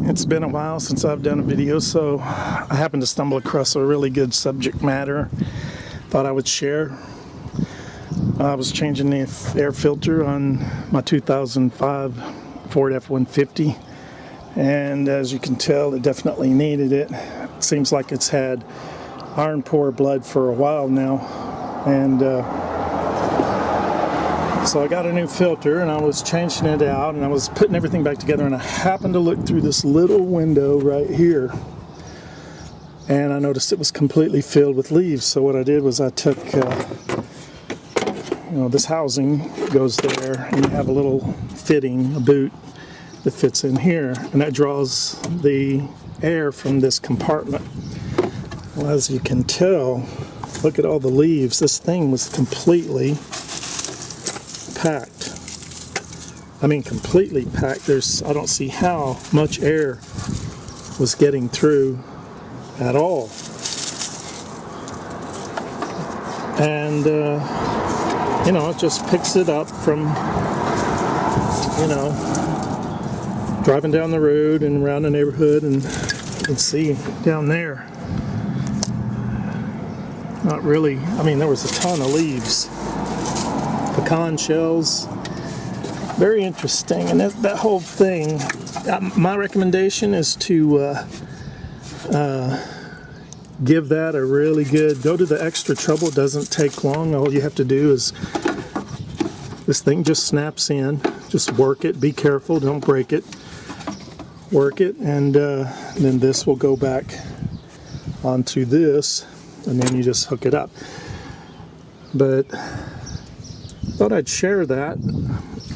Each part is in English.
It's been a while since I've done a video, so I happened to stumble across a really good subject matter thought I would share. I was changing the air filter on my 2005 Ford F150, and as you can tell, it definitely needed it. It seems like it's had iron poor blood for a while now, and so I got a new filter and I was changing it out and I was putting everything back together, and I happened to look through this little window right here and I noticed it was completely filled with leaves. So what I did was I took this housing goes there, and you have a little fitting, a boot that fits in here, and that draws the air from this compartment. Well, as you can tell, look at all the leaves. This thing was completely packed. I mean, completely packed. I don't see how much air was getting through at all. And it just picks it up from driving down the road and around the neighborhood, and you can see down there, not really, I mean, there was a ton of leaves, pecan shells, very interesting. And that whole thing, my recommendation is to give that a really good, go to the extra trouble. It doesn't take long. All you have to do is, this thing just snaps in, just work it, be careful, don't break it, work it, and then this will go back onto this, and then you just hook it up. But I thought I'd share that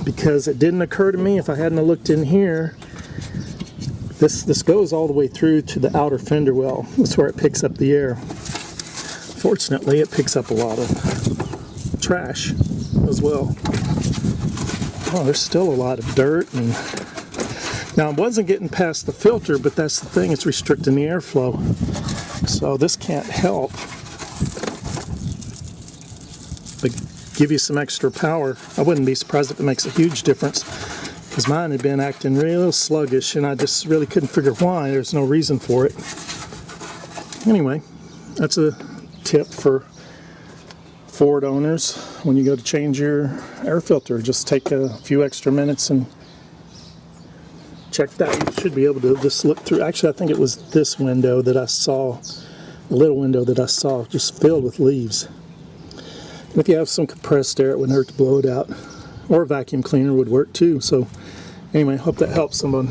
because it didn't occur to me if I hadn't looked in here. This goes all the way through to the outer fender well. That's where it picks up the air. Fortunately, it picks up a lot of trash as well. Oh, there's still a lot of dirt. And now, it wasn't getting past the filter, but that's the thing, it's restricting the airflow. So this can't help but give you some extra power. I wouldn't be surprised if it makes a huge difference, because mine had been acting real sluggish and I just really couldn't figure why. There's no reason for it. Anyway, that's a tip for Ford owners. When you go to change your air filter, just take a few extra minutes and check that. You should be able to just look through. Actually, I think it was this window that I saw, the little window that I saw, just filled with leaves. And if you have some compressed air, it wouldn't hurt to blow it out. Or a vacuum cleaner would work too. So anyway, hope that helps someone.